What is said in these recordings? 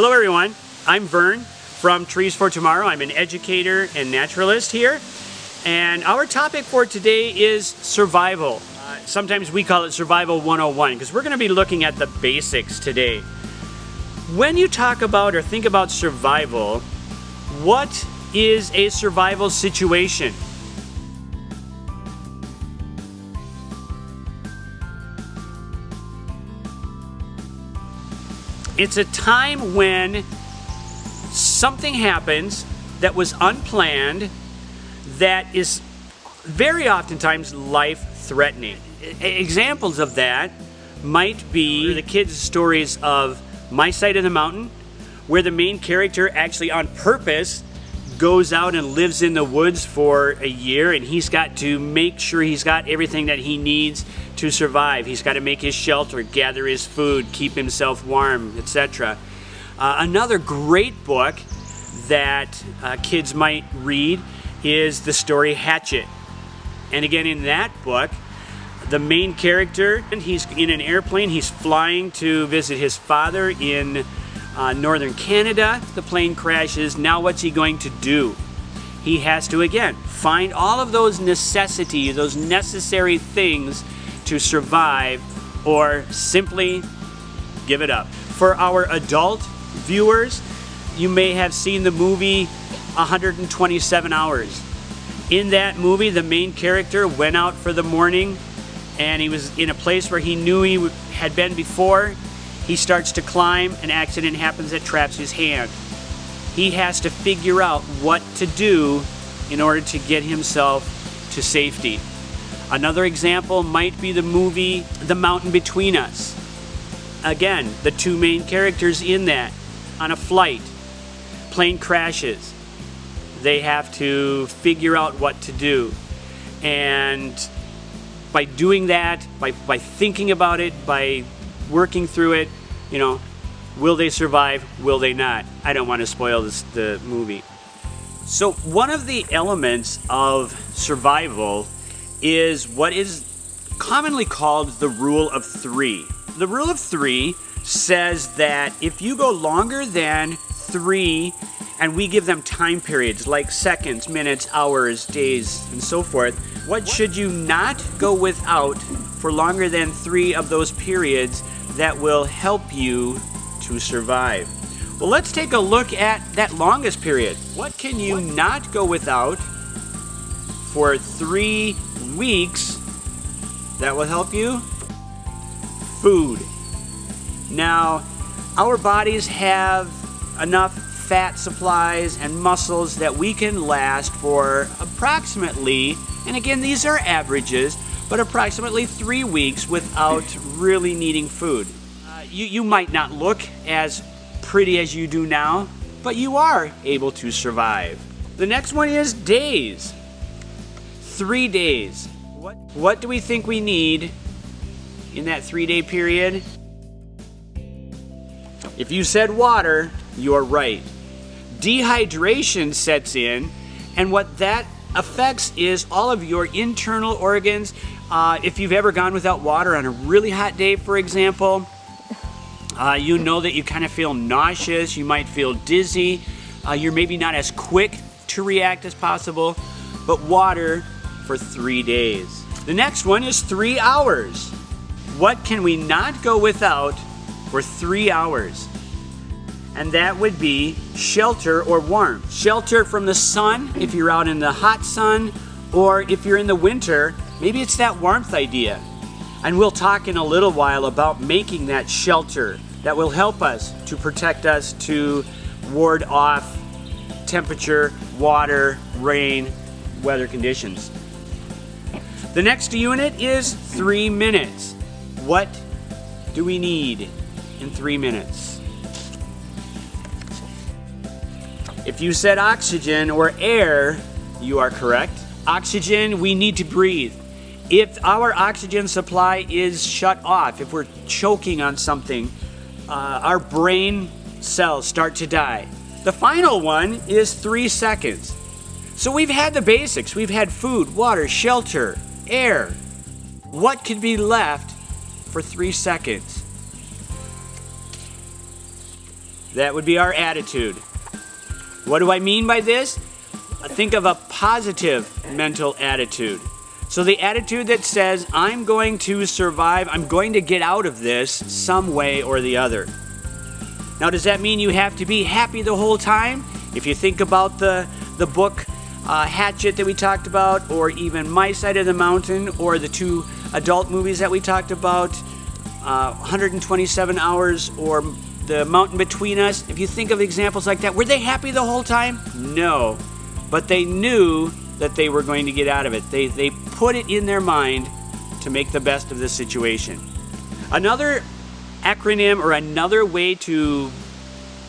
Hello everyone, I'm Vern from Trees for Tomorrow. I'm an educator and naturalist here. And our topic for today is survival. Sometimes we call it Survival 101 because we're going to be looking at the basics today. When you talk about or think about survival, what is a survival situation? It's a time when something happens that was unplanned that is very oftentimes life-threatening. Examples of that might be the kids' stories of My Side of the Mountain, where the main character actually on purpose goes out and lives in the woods for a year, and he's got to make sure he's got everything that he needs to survive. He's got to make his shelter, gather his food, keep himself warm, etc. Another great book that kids might read is the story Hatchet. And again, in that book, the main character, he's in an airplane, he's flying to visit his father in northern Canada. The plane crashes. Now what's he going to do? He has to, again, find all of those necessities, those necessary things to survive, or simply give it up. For our adult viewers, you may have seen the movie 127 Hours. In that movie, the main character went out for the morning and he was in a place where he knew he had been before. He starts to climb, an accident happens that traps his hand. He has to figure out what to do in order to get himself to safety. Another example might be the movie The Mountain Between Us. Again, the two main characters in that, on a flight, plane crashes. They have to figure out what to do. And by doing that, by thinking about it, by working through it, will they survive? Will they not? I don't want to spoil the movie. So one of the elements of survival is what is commonly called the rule of three. The rule of three says that if you go longer than 3, and we give them time periods like seconds, minutes, hours, days, and so forth, what should you not go without for longer than 3 of those periods that will help you to survive? Well, let's take a look at that longest period. What can you not go without for 3 weeks that will help you? Food. Now, our bodies have enough fat supplies and muscles that we can last for approximately, and again, these are averages, but approximately 3 weeks without really needing food. You might not look as pretty as you do now, but you are able to survive. The next one is days. 3 days. What do we think we need in that 3-day period? If you said water, you are right. Dehydration sets in, and what that affects is all of your internal organs. If you've ever gone without water on a really hot day, for example, you know that you kind of feel nauseous, you might feel dizzy, you're maybe not as quick to react as possible, but water for 3 days. The next one is 3 hours. What can we not go without for 3 hours? And that would be shelter or warmth. Shelter from the sun if you're out in the hot sun, or if you're in the winter, maybe it's that warmth idea. And we'll talk in a little while about making that shelter that will help us to protect us, to ward off temperature, water, rain, weather conditions. The next unit is 3 minutes. What do we need in 3 minutes? If you said oxygen or air, you are correct. Oxygen, we need to breathe. If our oxygen supply is shut off, if we're choking on something, our brain cells start to die. The final one is 3 seconds. So we've had the basics. We've had food, water, shelter, air. What could be left for 3 seconds? That would be our attitude. What do I mean by this? Think of a positive mental attitude. So the attitude that says, I'm going to survive, I'm going to get out of this some way or the other. Now, does that mean you have to be happy the whole time? If you think about the book Hatchet that we talked about, or even My Side of the Mountain, or the two adult movies that we talked about, 127 Hours, or The Mountain Between Us, if you think of examples like that, were they happy the whole time? No. But they knew that they were going to get out of it. They put it in their mind to make the best of the situation. Another acronym, or another way to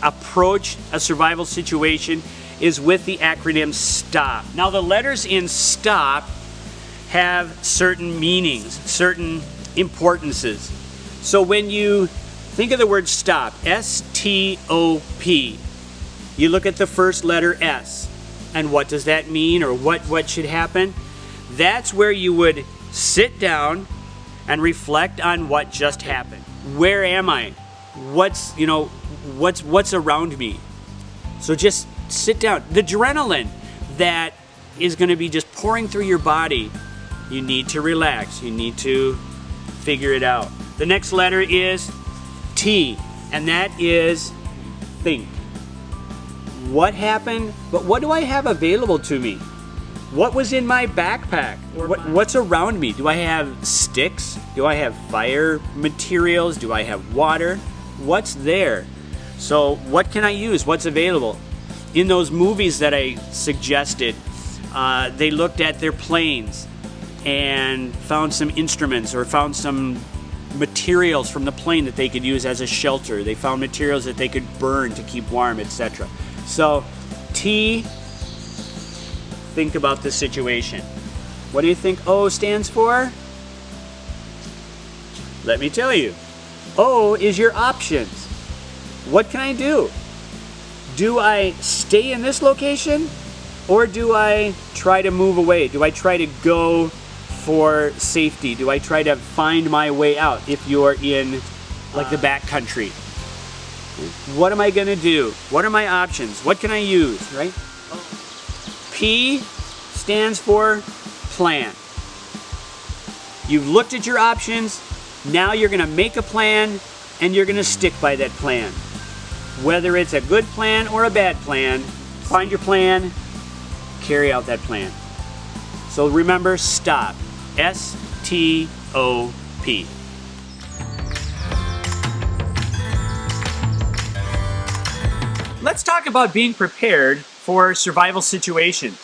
approach a survival situation, is with the acronym STOP. Now, the letters in STOP have certain meanings, certain importances. So when you think of the word STOP, S-T-O-P, you look at the first letter S. And what does that mean, or what should happen? That's where you would sit down and reflect on what just happened. Where am I? What's around me? So just sit down. The adrenaline that is going to be just pouring through your body, you need to relax. You need to figure it out. The next letter is T, and that is think. What happened? But what do I have available to me? What was in my backpack? What's around me? Do I have sticks? Do I have fire materials? Do I have water? What's there? So what can I use? What's available? In those movies that I suggested, they looked at their planes and found some instruments, or found some materials from the plane that they could use as a shelter. They found materials that they could burn to keep warm, etc. So, T, think about the situation. What do you think O stands for? Let me tell you. O is your options. What can I do? Do I stay in this location, or do I try to move away? Do I try to go for safety? Do I try to find my way out if you're in like the back country? What am I going to do? What are my options? What can I use, right? P stands for plan. You've looked at your options. Now you're going to make a plan, and you're going to stick by that plan. Whether it's a good plan or a bad plan, find your plan, carry out that plan. So remember, STOP. S-T-O-P. Let's talk about being prepared for survival situations.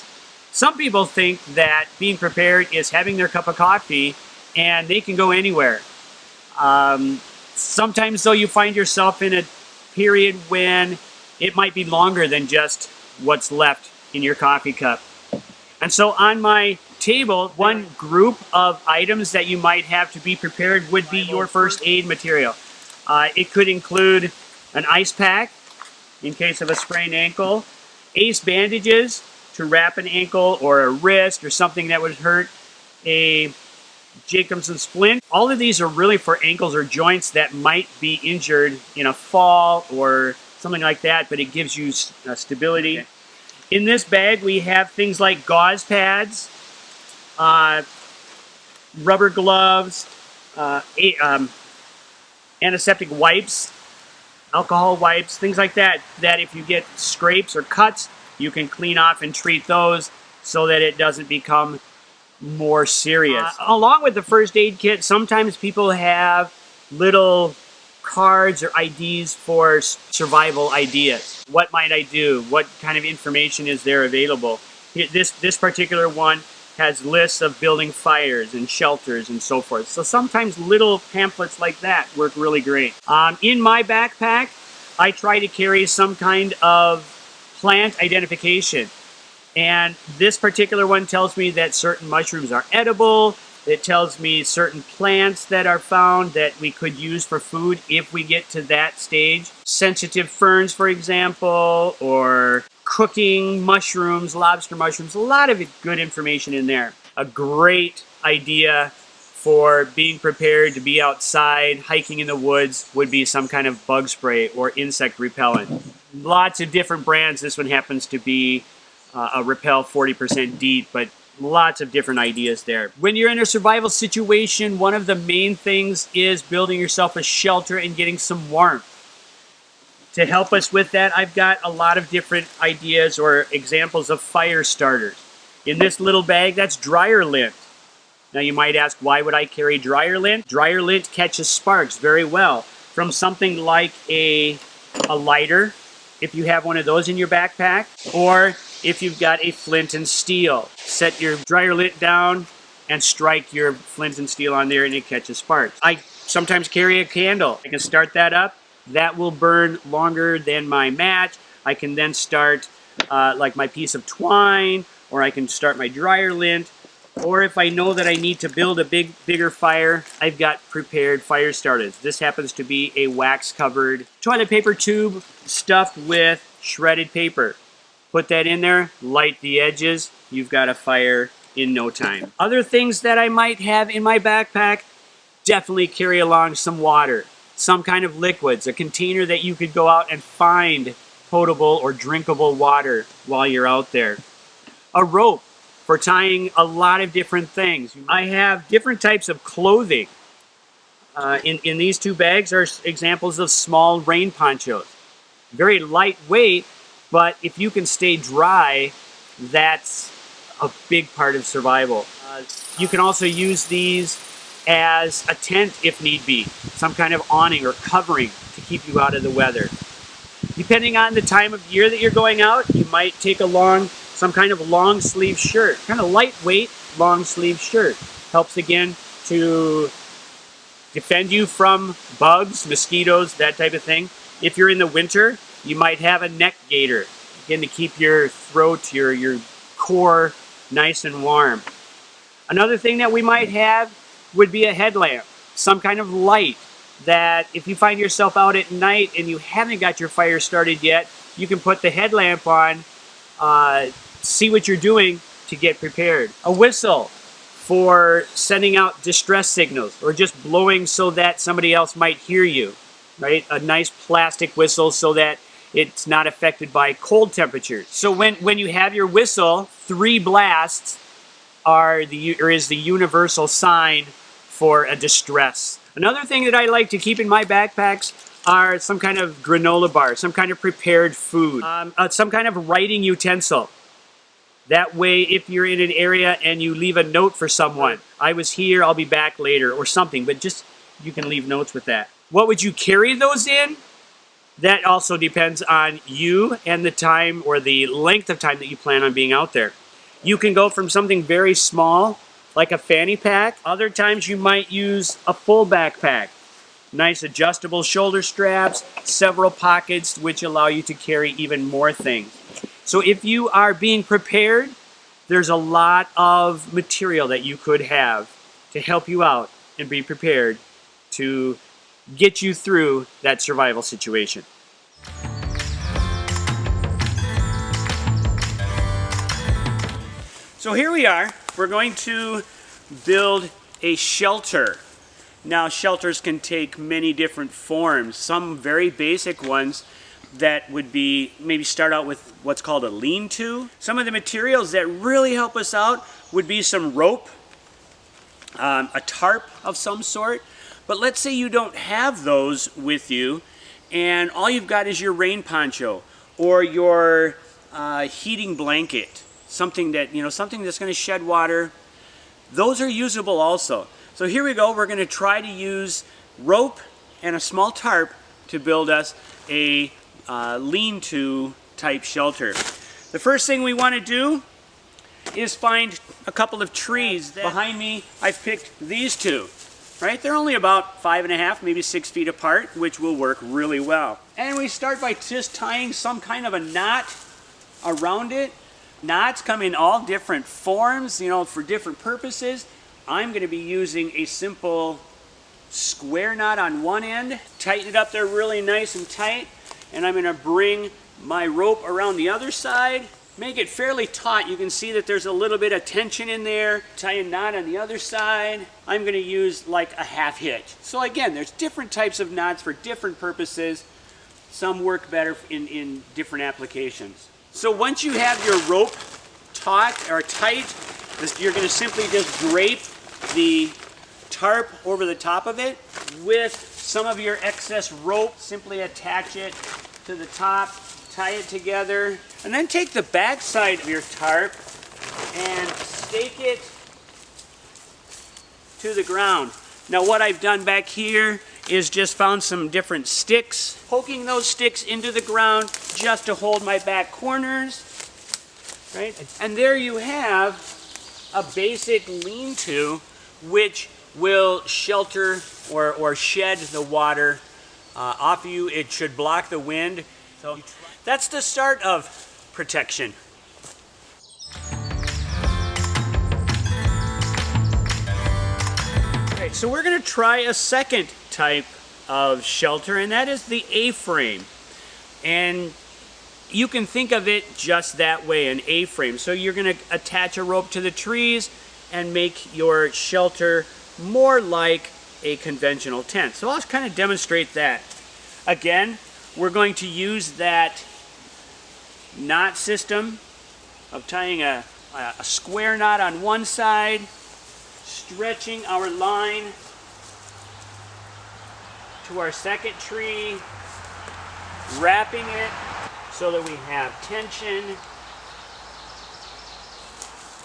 Some people think that being prepared is having their cup of coffee and they can go anywhere. Sometimes, though, you find yourself in a period when it might be longer than just what's left in your coffee cup. And so on my table, one group of items that you might have to be prepared would be your first aid material. It could include an ice pack in case of a sprained ankle, ace bandages to wrap an ankle or a wrist or something that would hurt, a Jacobson splint. All of these are really for ankles or joints that might be injured in a fall or something like that, but it gives you stability. Okay. In this bag, we have things like gauze pads, rubber gloves, antiseptic wipes, alcohol wipes, things like that, that if you get scrapes or cuts, you can clean off and treat those so that it doesn't become more serious. Along with the first aid kit, sometimes people have little cards or IDs for survival ideas. What might I do? What kind of information is there available? This particular one has lists of building fires and shelters and so forth. So sometimes little pamphlets like that work really great. In my backpack, I try to carry some kind of plant identification. And this particular one tells me that certain mushrooms are edible. It tells me certain plants that are found that we could use for food if we get to that stage. Sensitive ferns, for example, or cooking mushrooms, lobster mushrooms, a lot of good information in there. A great idea for being prepared to be outside, hiking in the woods, would be some kind of bug spray or insect repellent. Lots of different brands. This one happens to be a Repel 40% DEET, but lots of different ideas there. When you're in a survival situation, one of the main things is building yourself a shelter and getting some warmth. To help us with that, I've got a lot of different ideas or examples of fire starters. In this little bag, that's dryer lint. Now you might ask, why would I carry dryer lint? Dryer lint catches sparks very well from something like a lighter, if you have one of those in your backpack, or if you've got a flint and steel. Set your dryer lint down and strike your flint and steel on there and it catches sparks. I sometimes carry a candle. I can start that up. That will burn longer than my match. I can then start like my piece of twine, or I can start my dryer lint. Or if I know that I need to build a bigger fire, I've got prepared fire starters. This happens to be a wax-covered toilet paper tube stuffed with shredded paper. Put that in there, light the edges, you've got a fire in no time. Other things that I might have in my backpack, definitely carry along some water, some kind of liquids, a container that you could go out and find potable or drinkable water while you're out there. A rope for tying a lot of different things. I have different types of clothing. In these two bags are examples of small rain ponchos. Very lightweight, but if you can stay dry, that's a big part of survival. You can also use these as a tent if need be, some kind of awning or covering to keep you out of the weather. Depending on the time of year that you're going out, you might take along some kind of long sleeve shirt, kind of lightweight long sleeve shirt. Helps again to defend you from bugs, mosquitoes, that type of thing. If you're in the winter, you might have a neck gaiter, again to keep your throat, your core nice and warm. Another thing that we might have would be a headlamp, some kind of light that if you find yourself out at night and you haven't got your fire started yet, you can put the headlamp on, see what you're doing to get prepared. A whistle for sending out distress signals or just blowing so that somebody else might hear you, right? A nice plastic whistle so that it's not affected by cold temperatures. So when you have your whistle, 3 blasts is the universal sign for a distress. Another thing that I like to keep in my backpacks are some kind of granola bar, some kind of prepared food, some kind of writing utensil. That way, if you're in an area and you leave a note for someone, I was here, I'll be back later, or something, but just you can leave notes with that. What would you carry those in? That also depends on you and the time or the length of time that you plan on being out there. You can go from something very small, like a fanny pack. Other times you might use a full backpack. Nice adjustable shoulder straps, several pockets which allow you to carry even more things. So if you are being prepared, there's a lot of material that you could have to help you out and be prepared to get you through that survival situation. So here we are. We're going to build a shelter. Now, shelters can take many different forms. Some very basic ones that would be maybe start out with what's called a lean-to. Some of the materials that really help us out would be some rope, a tarp of some sort. But let's say you don't have those with you and all you've got is your rain poncho or your heating blanket, something that's going to shed water. Those are usable also. So here we go. We're going to try to use rope and a small tarp to build us a lean-to type shelter. The first thing we want to do is find a couple of trees. Behind me, I've picked these two. Right? They're only about 5.5, maybe 6 feet apart, which will work really well. And we start by just tying some kind of a knot around it. Knots come in all different forms, for different purposes. I'm going to be using a simple square knot on one end, tighten it up there really nice and tight, and I'm going to bring my rope around the other side make it fairly taut. You can see that there's a little bit of tension in there. Tie a knot on the other side. I'm going to use like a half hitch. So again, there's different types of knots for different purposes. Some work better in different applications. So once you have your rope taut or tight, you're going to simply just drape the tarp over the top of it with some of your excess rope. Simply attach it to the top, tie it together, and then take the back side of your tarp and stake it to the ground. Now what I've done back here is just found some different sticks, poking those sticks into the ground just to hold my back corners, right? And there you have a basic lean-to which will shelter or shed the water off you. It should block the wind. So that's the start of protection. Okay, so we're going to try a second type of shelter, and that is the A-frame. And you can think of it just that way, an A-frame. So you're going to attach a rope to the trees and make your shelter more like a conventional tent. So I'll kind of demonstrate that. Again, we're going to use that knot system of tying a square knot on one side, stretching our line to our second tree, wrapping it so that we have tension,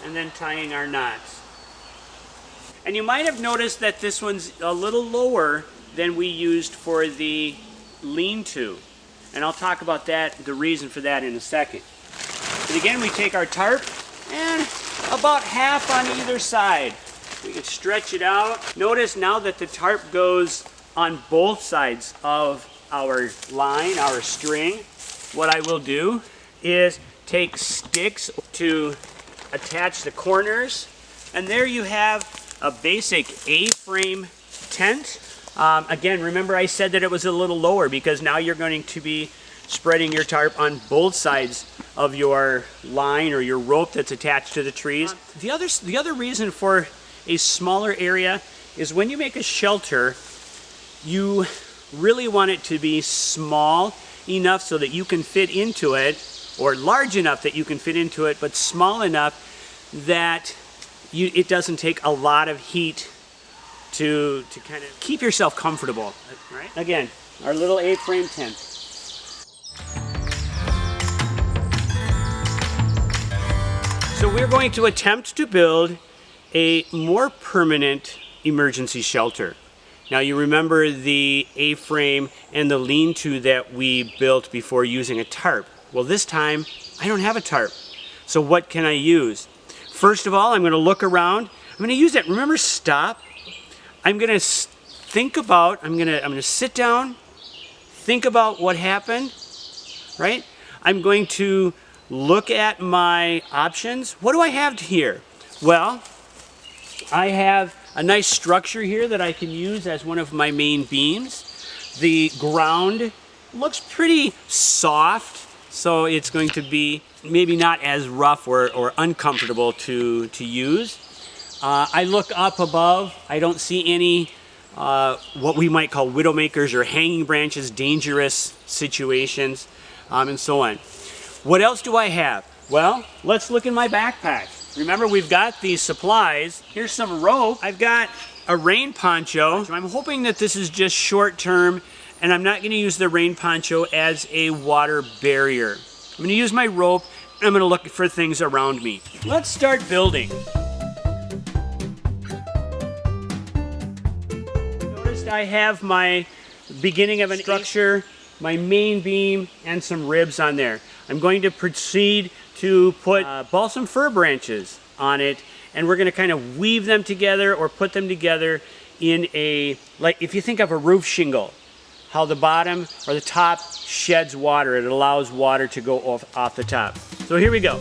and then tying our knots. And you might have noticed that this one's a little lower than we used for the lean-to. And I'll talk about that, the reason for that in a second. But again, we take our tarp and about half on either side. We can stretch it out. Notice now that the tarp goes on both sides of our line, our string. What I will do is take sticks to attach the corners. And there you have a basic A-frame tent. Again, remember I said that it was a little lower because now you're going to be spreading your tarp on both sides of your line or your rope that's attached to the trees. The other reason for a smaller area is when you make a shelter, you really want it to be small enough so that you can fit into it, or large enough that you can fit into it, but small enough that it doesn't take a lot of heat to kind of keep yourself comfortable, right? Again, our little A-frame tent. So we're going to attempt to build a more permanent emergency shelter. Now you remember the A-frame and the lean-to that we built before using a tarp. Well, this time I don't have a tarp. So what can I use? First of all, I'm going to look around. I'm going to use that. Remember, stop. I'm going to think about, I'm going to sit down, think about what happened, right? I'm going to look at my options. What do I have here? Well, I have a nice structure here that I can use as one of my main beams. The ground looks pretty soft, so it's going to be maybe not as rough or uncomfortable to use. I look up above. I don't see any what we might call widowmakers or hanging branches, dangerous situations, and so on. What else do I have? Well, let's look in my backpack. Remember, we've got these supplies. Here's some rope. I've got a rain poncho. I'm hoping that this is just short term, and I'm not going to use the rain poncho as a water barrier. I'm going to use my rope, and I'm going to look for things around me. Let's start building. Notice I have my beginning of a structure, my main beam, and some ribs on there. I'm going to proceed to put balsam fir branches on it, and we're going to kind of weave them together or put them together in a, like if you think of a roof shingle, how the bottom or the top sheds water. It allows water to go off the top. So here we go.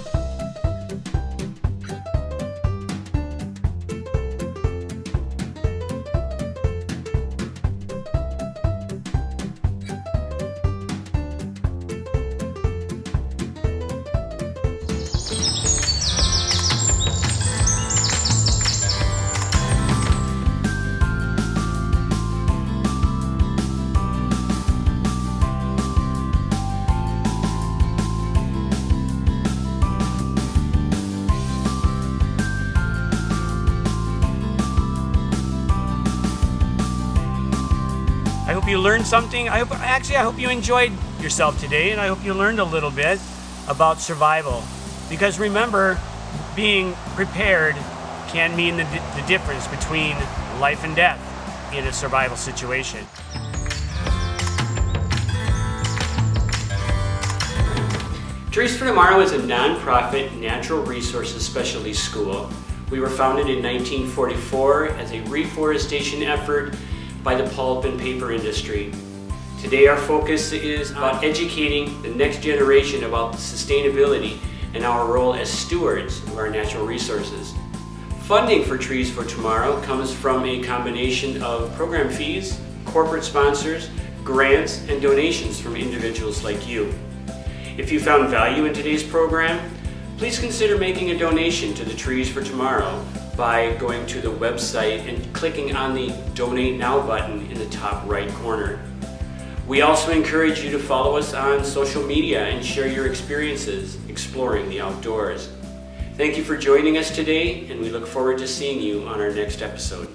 hope you learned something. I hope you enjoyed yourself today, and I hope you learned a little bit about survival. Because remember, being prepared can mean the difference between life and death in a survival situation. Trees for Tomorrow is a nonprofit natural resources specialty school. We were founded in 1944 as a reforestation effort by the pulp and paper industry. Today our focus is about educating the next generation about sustainability and our role as stewards of our natural resources. Funding for Trees for Tomorrow comes from a combination of program fees, corporate sponsors, grants, and donations from individuals like you. If you found value in today's program, please consider making a donation to the Trees for Tomorrow by going to the website and clicking on the Donate Now button in the top right corner. We also encourage you to follow us on social media and share your experiences exploring the outdoors. Thank you for joining us today, and we look forward to seeing you on our next episode.